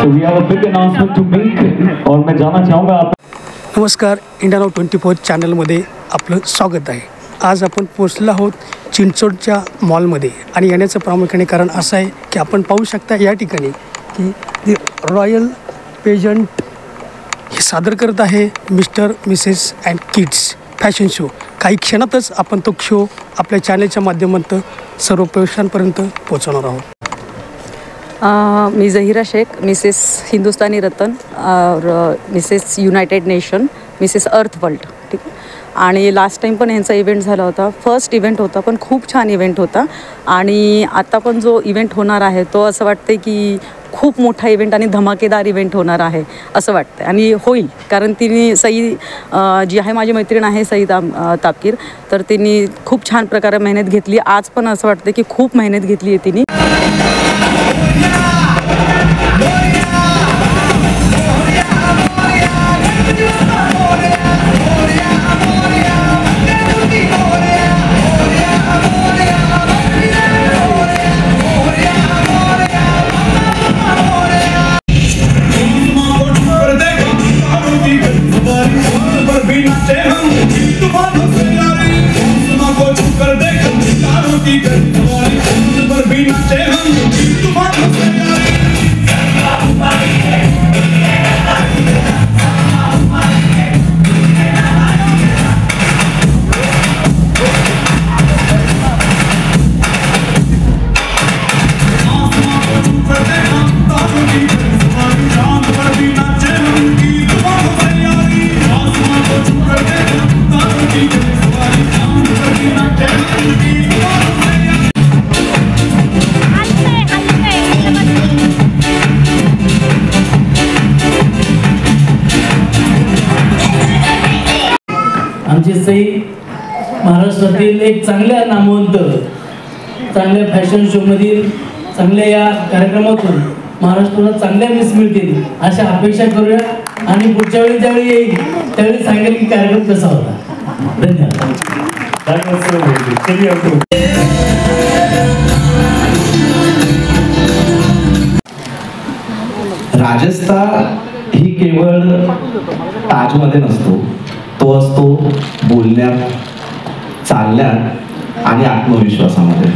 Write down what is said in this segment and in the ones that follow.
So we have a big announcement to make और मैं जाना चाहूँगा आप. नमस्कार, इंडिया नाऊ 24 चॅनलमध्ये आपलं स्वागत आहे. आज आपण पोचलो आहोत चिंचोडच्या मॉलमध्ये आणि येण्याचं प्रामुख्याने कारण असं आहे की आपण पाहू शकता या ठिकाणी की रॉयल पेजंट हे सादर करत आहे mister Mrs and kids fashion show. काही क्षणातच आपण तो शो आपल्या चॅनलच्या माध्यमातून सर्व प्रेक्षकांपर्यंत पोहोचवणार आहोत. मी जहीरा शेख, मिसेस हिंदुस्तानी रतन और मिसेस युनायटेड नेशन, मिसेस अर्थ वर्ल्ड. ठीक आहे. आणि लास्ट टाईम पण यांचा इव्हेंट झाला होता. फर्स्ट इव्हेंट होता पण खूप छान इव्हेंट होता. आणि आता पण जो इव्हेंट होणार आहे तो असं वाटते की खूप मोठा इव्हेंट आणि धमाकेदार इव्हेंट होणार आहे असं वाटतं. आणि होईल कारण तिने सई जी आहे माझी मैत्रीण आहे सई तापकीर, तर तिने खूप छान प्रकारे मेहनत घेतली. आज पण असं वाटतं की खूप मेहनत घेतली आहे तिने. आमची सई महाराष्ट्रातील एक चांगल्या नामवंत चांगल्या फॅशन शोमधील चांगल्या या कार्यक्रमातून महाराष्ट्राला चांगल्या मिस मिळतील अशा अपेक्षा करूया. आणि पुढच्या वेळी ज्यावेळी येईल त्यावेळी सांगेल की कार्यक्रम कसा होता. धन्यवाद. राजस्थान ही केवळ ताजमध्ये नसतो, तो असतो बोलण्यात, चालण्यात आणि आत्मविश्वासामध्ये.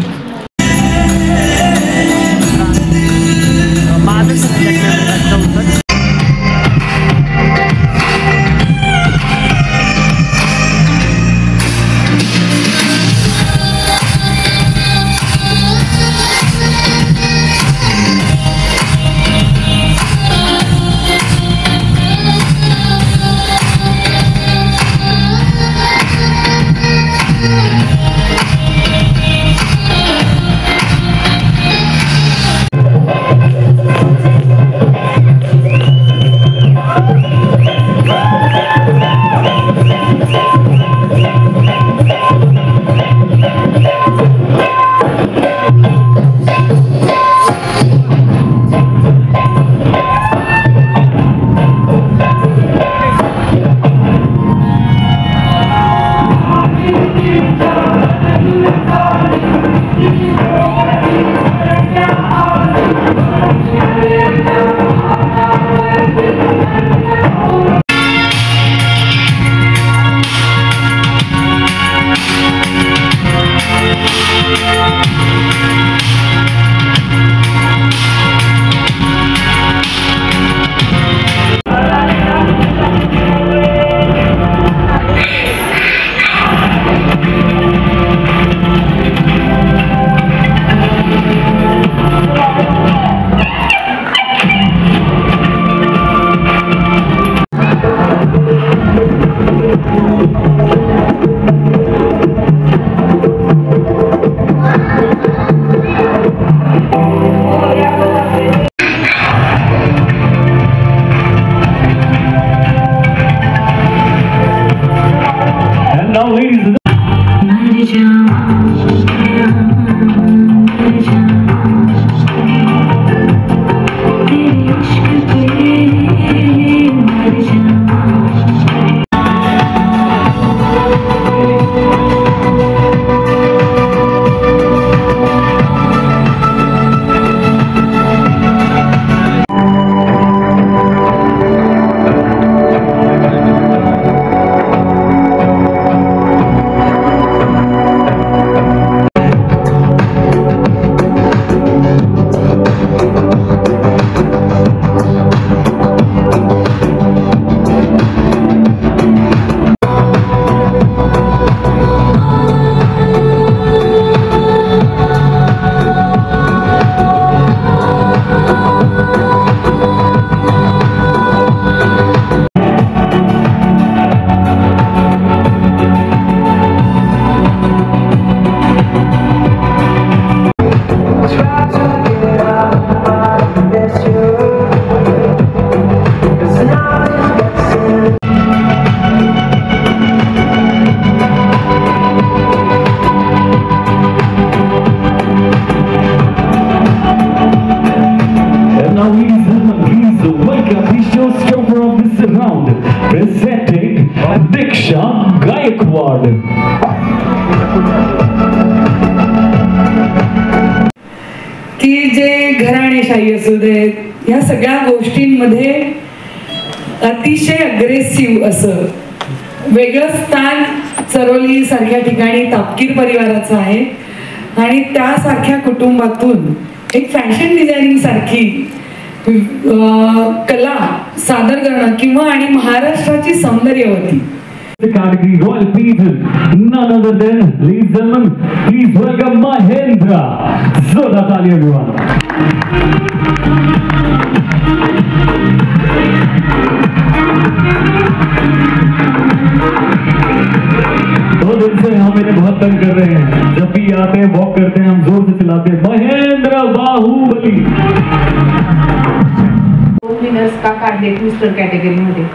गायकवाड। की जे घराणेशाही असू देत, ह्या सगळ्या गोष्टींमध्ये अतिशय अग्रेसिव्ह असं वेगळं स्थान चरोली सारख्या ठिकाणी तापकीर परिवाराचं आहे आणि त्यासारख्या कुटुंबातून एक फॅशन डिझायनिंग सारखी कला सादर करणं किंवा आणि महाराष्ट्राची सौंदर्यवती The category Royal People, none other than, ladies and gentlemen, please welcome Mahendra. Zoda Tali everyone. 2 दिन से यहाँ मेरे बहुत तंग कर रहे हैं, जब भी आते हैं वॉक करते हैं हम जोर से चिल्लाते हैं महेंद्र बाहुबली। विनर्स का काढलेत मिस्टर कॅटेगरीमध्ये.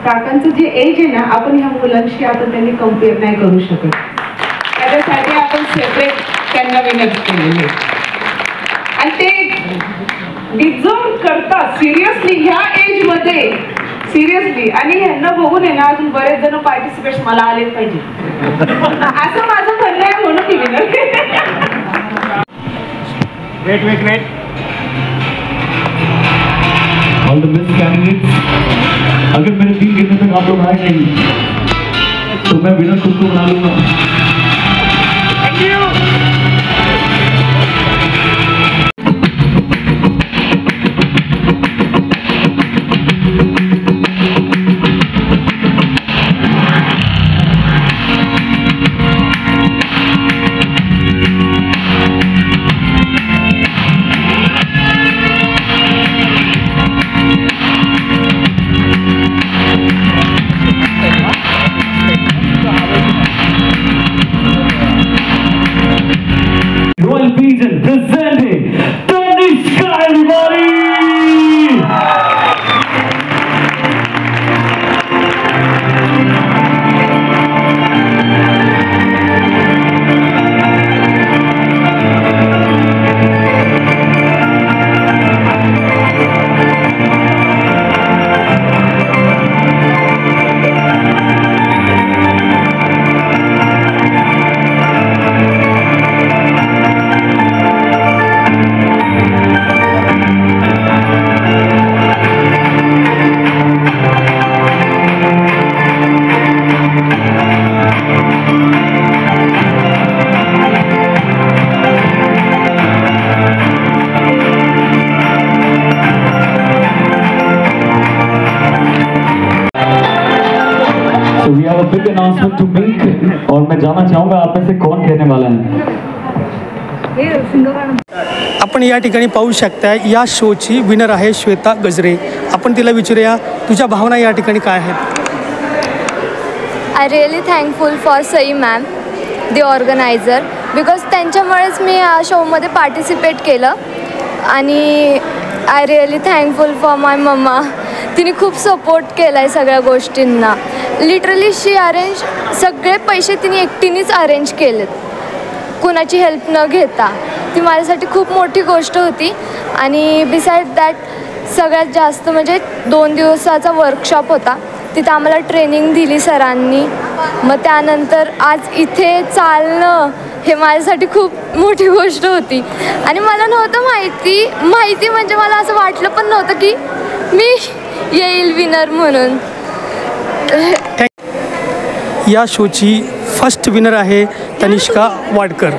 काकांचं जे एज आहे ना, आपण ह्या मुलांशी आता त्यांनी कम्पेअर नाही करू शकत. त्याच्यासाठी आपण सेपरेट त्यांना विनर्स केलेले आणि ते डिझर्व करतात सिरियसली ह्या एज मध्ये, सिरियसली. आणि ह्यांना बघून आहे ना अजून बरेच जण पार्टिसिपेट्स मला आले पाहिजे असं माझं म्हणणं आहे, म्हणून की winner. Wait all the best candidates. अगर मेरे 3 गिनने तक आप लोग आए नहीं तो मैं विनर खुद को बना लूंगा। Thank you. Presenting Tanishka, everybody! We have a big announcement to make और मैं जानना चाहूँगा आप में से कौन कहने वाला है। आपण या ठिकाणी पाहू शकता या शोची विनर आहे श्वेता गजरे. आपण तिला विचारूया तुझ्या भावना या ठिकाणी काय आहेत. I really thankful for Sai ma'am the organiser because त्यांच्यामुळेच मी या शोमध्ये पार्टिसिपेट केलं आणि I really thankful for my mamma. तिने खूप सपोर्ट केला आहे सगळ्या गोष्टींना. लिटरली शी अरेंज सगळे पैसे तिने एकटीनेच अरेंज केलेत कुणाची हेल्प न घेता. ती माझ्यासाठी खूप मोठी गोष्ट होती. आणि बिसाइड दॅट सगळ्यात जास्त म्हणजे 2 दिवसाचा वर्कशॉप होता, तिथं आम्हाला ट्रेनिंग दिली सरांनी. मग त्यानंतर आज इथे चालणं हे माझ्यासाठी खूप मोठी गोष्ट होती. आणि मला नव्हतं माहिती म्हणजे मला असं वाटलं पण नव्हतं की मी येईल विनर म्हणून. या शोची फर्स्ट विनर आहे तनिष्का वाडकर.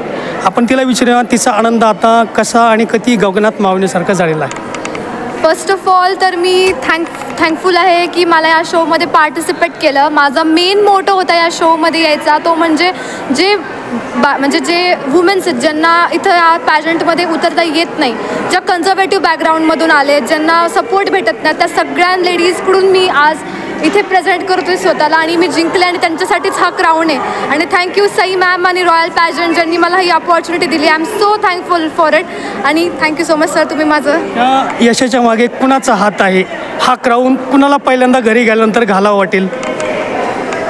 आपण तिला विचारूया तिचा आनंद आता कसा आणि कधी गगनात मावण्यासारखा झालेला आहे. फर्स्ट ऑफ ऑल तर मी थँकफुल आहे की मला या शोमध्ये पार्टिसिपेट केलं. माझा मेन मोटो होता या शोमध्ये यायचा, तो म्हणजे जे वुमेन्स आहेत ज्यांना इथं या पॅजंटमध्ये उतरता येत नाही, ज्या कन्झर्वेटिव्ह बॅकग्राऊंडमधून आले, ज्यांना सपोर्ट भेटत नाही, त्या सगळ्या लेडीजकडून मी आज इथे प्रेझेंट करतोय स्वतःला आणि मी जिंकले आणि त्यांच्यासाठीच हा क्राऊन आहे. आणि थँक्यू सई मॅम आणि रॉयल पॅजंट ज्यांनी मला ही अपॉर्च्युनिटी दिली. I am so thankful for it आणि थँक्यू सो मच सर. तुम्ही माझं या यशाच्या मागे कुणाचा हात आहे? हा क्राऊन कुणाला पहिल्यांदा घरी गेल्यानंतर घालावं वाटेल?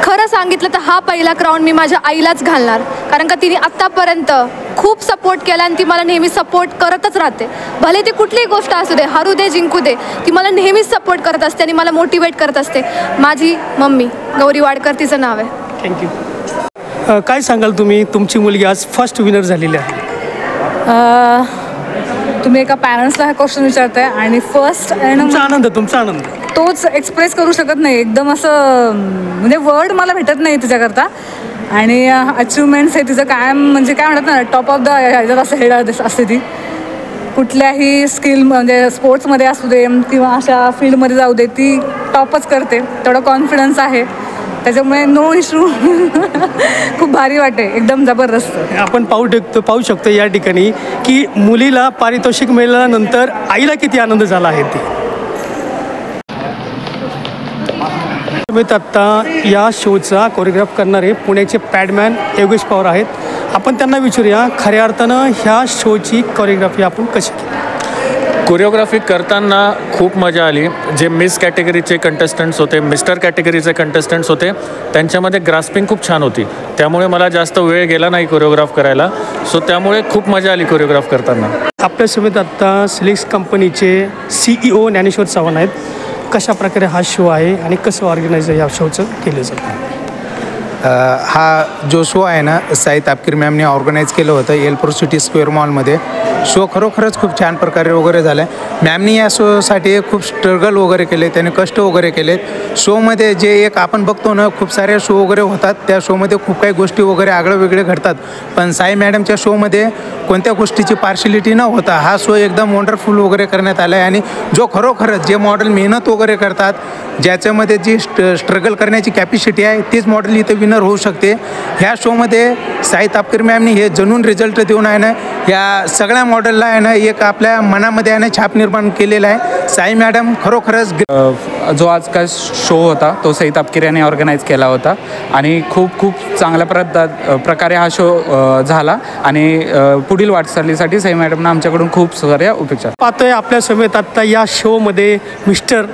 खरं सांगितलं तर हा पहिला क्राऊन मी माझ्या आईलाच घालणार, कारण का तिने आत्तापर्यंत खूप सपोर्ट केला आणि ती मला नेहमी सपोर्ट करतच राहते. भले ती कुठलीही गोष्ट असू दे, हरू दे जिंकू दे, ती मला नेहमीच सपोर्ट करत असते आणि मला मोटिवेट करत असते. माझी मम्मी गौरी वाडकर तिचं नाव आहे. थँक्यू. काय सांगाल तुम्ही, तुमची मुलगी आज फर्स्ट विनर झालेली आहे. तुम्ही एका पॅरेंट्सला हा क्वेश्चन विचारताय आणि फर्स्ट तुमचा आनंद तोच एक्सप्रेस करू शकत नाही एकदम असं, म्हणजे वर्ड मला भेटत नाही तिच्याकरता. आणि अचिव्हमेंट्स हे तिचं कायम म्हणजे काय म्हणतात ना, टॉप ऑफ द ह्याच्यात असं हेड असते ती. कुठल्याही स्किल म्हणजे स्पोर्ट्समध्ये असू दे किंवा अशा फील्डमध्ये जाऊ दे, ती टॉपच करते. तेवढा कॉन्फिडन्स आहे त्याच्यामुळे नो इश्यू. खूप भारी वाटते, एकदम जबरदस्त. आपण पाहू शकतो या ठिकाणी की मुलीला पारितोषिक मिळाल्यानंतर आईला किती आनंद झाला आहे. आत्ता या शोचा कोरिओग्राफ करणारे पुण्याचे पॅडमॅन योगेश पवार आहेत. आपण त्यांना विचारूया खऱ्या अर्थानं ह्या शोची कोरिओग्राफी आपण कशी केली. कोरिओग्राफी करताना खूप मजा आली. जे मिस कॅटेगरीचे कंटेस्टंट्स होते, मिस्टर कॅटेगरीचे कंटेस्टंट्स होते, त्यांच्यामध्ये ग्रास्पिंग खूप छान होती. त्यामुळे मला जास्त वेळ गेला नाही कोरिओग्राफ करायला. सो त्यामुळे खूप मजा आली कोरिओग्राफ करताना. आपल्यासोबत आत्ता सिलेक्स कंपनीचे CEO ज्ञानेश्वर चव्हाण आहेत. कशा प्रकारे हा शो आहे आणि कसं ऑर्गनाईज या शोचं केलं जातं. हा जो शो आहे ना, साई तापकीर मॅमने ऑर्गनाईज केलं होतं एअरपोर्ट सिटी स्क्वेअर मॉलमध्ये. शो खरोखरच खूप छान प्रकारे वगैरे झाला आहे. मॅमनी या शोसाठी खूप स्ट्रगल वगैरे केले, त्याने कष्ट वगैरे केलेत. शोमध्ये जे एक आपण बघतो ना, खूप सारे शो वगैरे होतात, त्या शोमध्ये खूप काही गोष्टी वगैरे आगळं वेगळे घडतात. पण साई मॅडमच्या शोमध्ये कोणत्या गोष्टीची पार्शिलिटी न होता हा शो एकदम वंडरफुल वगैरे करण्यात आला आहे. आणि जो खरोखरच जे मॉडेल मेहनत वगैरे करतात, ज्याच्यामध्ये जी स्ट्रगल करण्याची कॅपॅसिटी आहे, तीच मॉडेल इथे विनर होऊ शकते. ह्या शोमध्ये साई तापकीर मॅमनी हे जनून रिझल्ट देऊन आहे ना, या सगळ्या मॉडेलला आहे ना एक आपल्या मनामध्ये आहे ना छाप निर्माण केलेला आहे. साई मॅडम खरोखरच जो आज का शो होता तो साई तापकीर यांनी ऑर्गनाईज केला होता आणि खूप चांगल्या प्रकारे हा शो झाला. आणि पुढील वाटचालीसाठी साई मॅडमना आमच्याकडून खूप साऱ्या अपेक्षा. पाहतोय आपल्या समेत आत्ता या शोमध्ये मिस्टर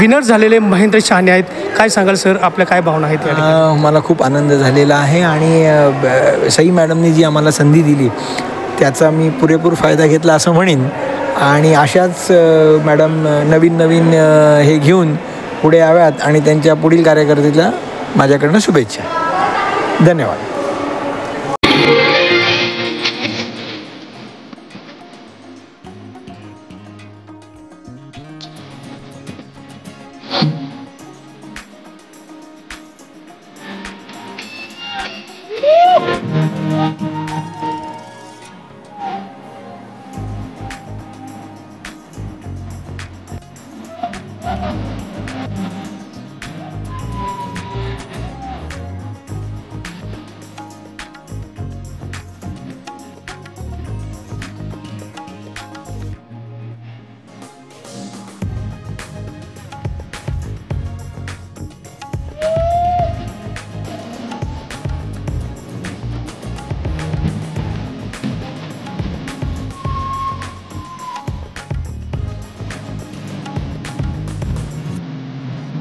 विनर झालेले महेंद्र शहाणे आहेत. काय सांगाल सर, आपल्या काय भावना आहेत. मला खूप आनंद झालेला आहे आणि साई मॅडमने जी आम्हाला संधी दिली त्याचा मी पुरेपूर फायदा घेतला असं म्हणेन. आणि अशाच मॅडम नवीन हे घेऊन पुढे याव्यात आणि त्यांच्या पुढील कार्यकर्त्याला माझ्याकडनं शुभेच्छा. धन्यवाद.